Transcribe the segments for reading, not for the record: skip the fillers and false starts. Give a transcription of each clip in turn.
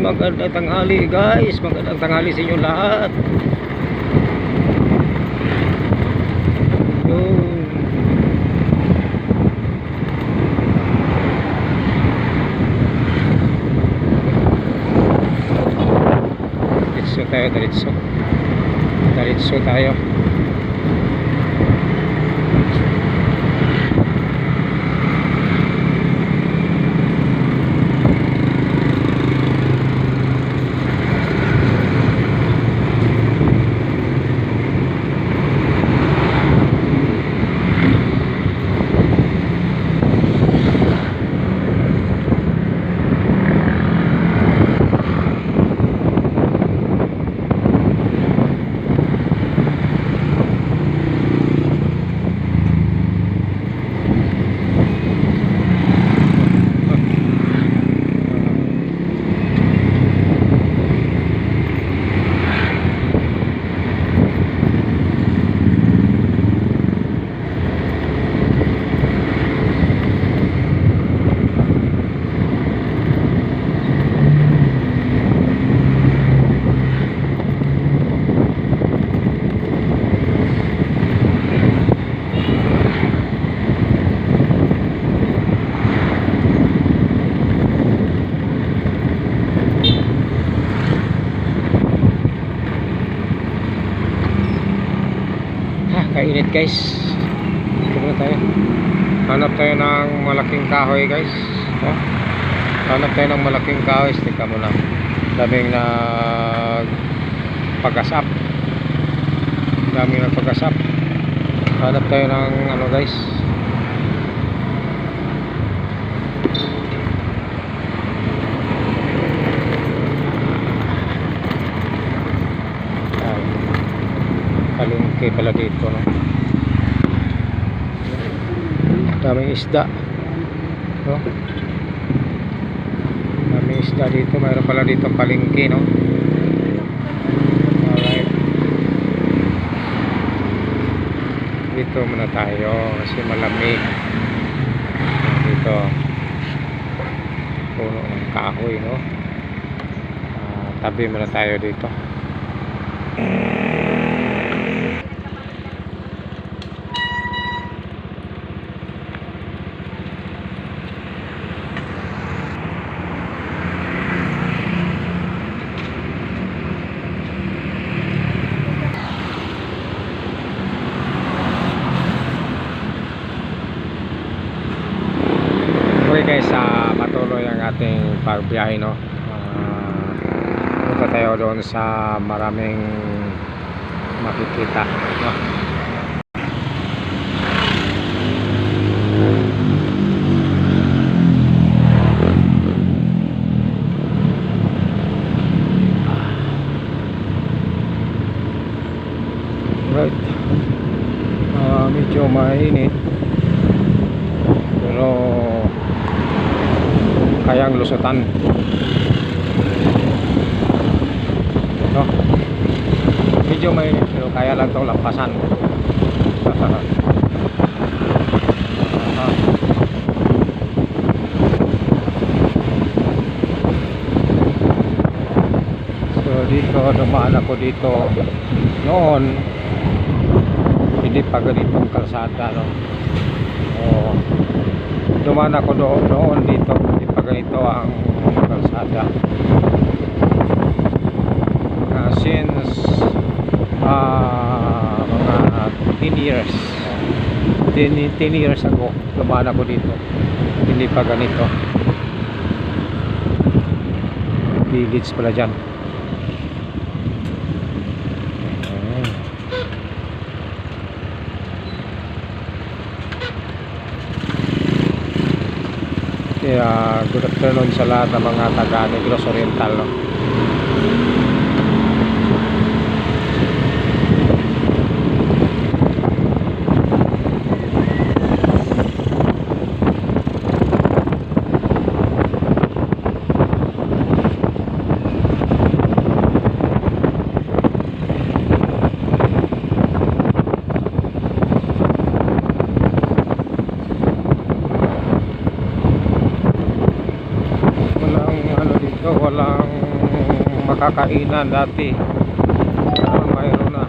magandang tanghali guys. Magandang tanghali sa inyo lahat. Yun. Diretso tayo. Kainit guys. Ito muna tayo. Hanap tayo ng malaking kahoy guys. Hanap tayo ng malaking kahoy. Teka muna. Daming nagpagasap. Hanap tayo ng ano guys. Palengke pala dito, no? Daming isda, no? Daming isda dito. Mayroon pala dito palengke, no? Alright, dito muna tayo kasi malamig dito. Puno ng kahoy, no? Tabi muna tayo dito. Okay guys, patuloy ang ating pagbiyahe, no? Punta tayo doon sa maraming makikita, no? Right. Medyo mainit pero kayang lusutan, no? Medyo mainit pero kaya lang itong lampasan. So dito, dumaan ako dito noon, hindi pa ganitong kalsada, no? Dumaan ako noon dito, hindi pa ganito ang kalsada. Since mga 10 years 10 years ago dumaan ako dito, hindi pa ganito. Village pala dyan. Good afternoon sa lahat ng mga taga Negros Oriental, no? Walang kakainan dati. Mayroon na.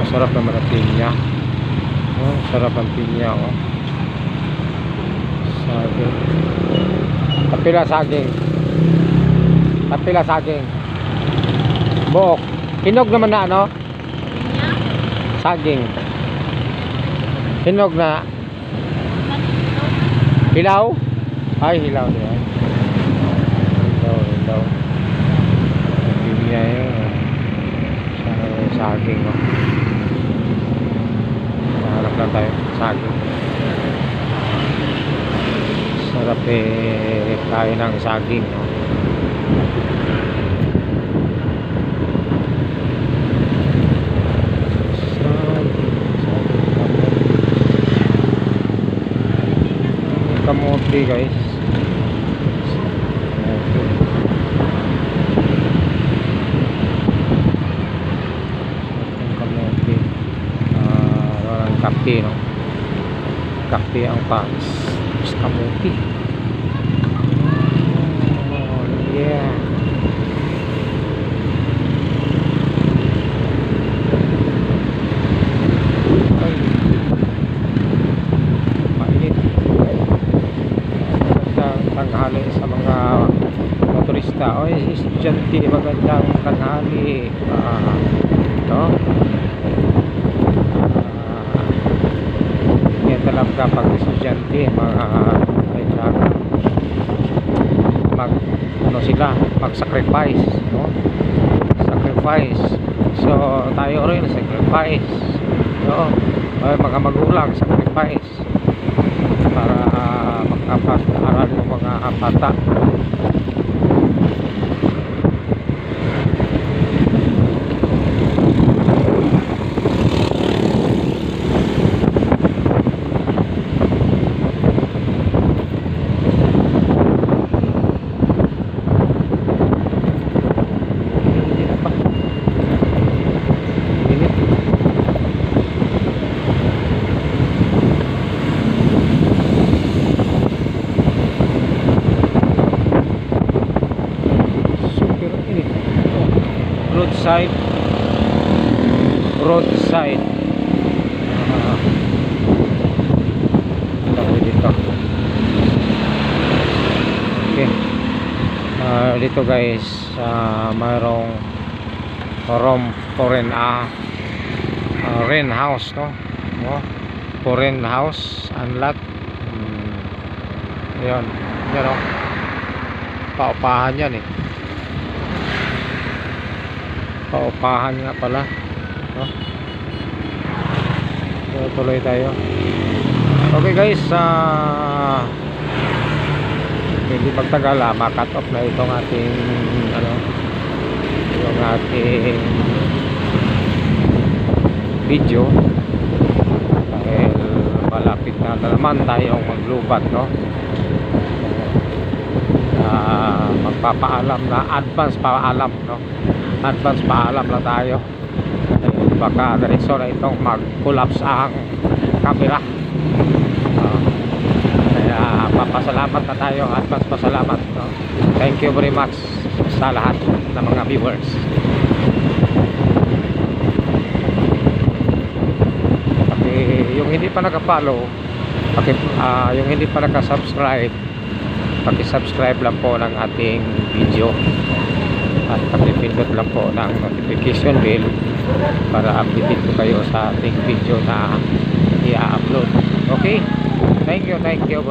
Sarap naman ang pinya. Oh, sarap ang pinya, oh. Saging. Kapila saging. Kapila saging. Buok. Hinog naman na ano? Saging. Hinog na. Hilaw? Ay, hilaw yan. Hilaw. Pinya yun. Saging, oh. Hanap lang tayo saging. Sarap tayo ng saging, no? Kamote, guys. Kape, no? Kape ang pants. Kamote. Oh, yeah. Ay. Mainit. Magandang tanghali sa mga motorista. O, estudyante, magandang tanghali. No? Talaga pag estudyante, mga kailangan mag-sacrifice, no? Sacrifice. So tayo rin sacrifice, no? Mga magulang sacrifice para makapag-aral ng mga bata. Roadside dito. Okay. Dito guys, mayroong foreign house, no? Foreign house unlock. Yan, o. Paupahan yan, eh. Paupahan nga pala, no? So, tuloy tayo. Okay guys, hindi magtagal, makat off na itong ating yung ating video dahil malapit na naman tayong maglubat, no? Magpapaalam na advance paalam, no? Advance paalam lang tayo. baka diretso na itong mag-collapse ang camera. Kaya papasalamat na tayo at mas pasalamat, no? Thank you very much sa lahat ng mga viewers. Yung hindi pa naka-follow, yung hindi pa naka-subscribe, paki-subscribe lang po ng ating video at paki-pindot lang po ng notification bell para update po kayo sa ating video na i-upload. Okay? Thank you very much.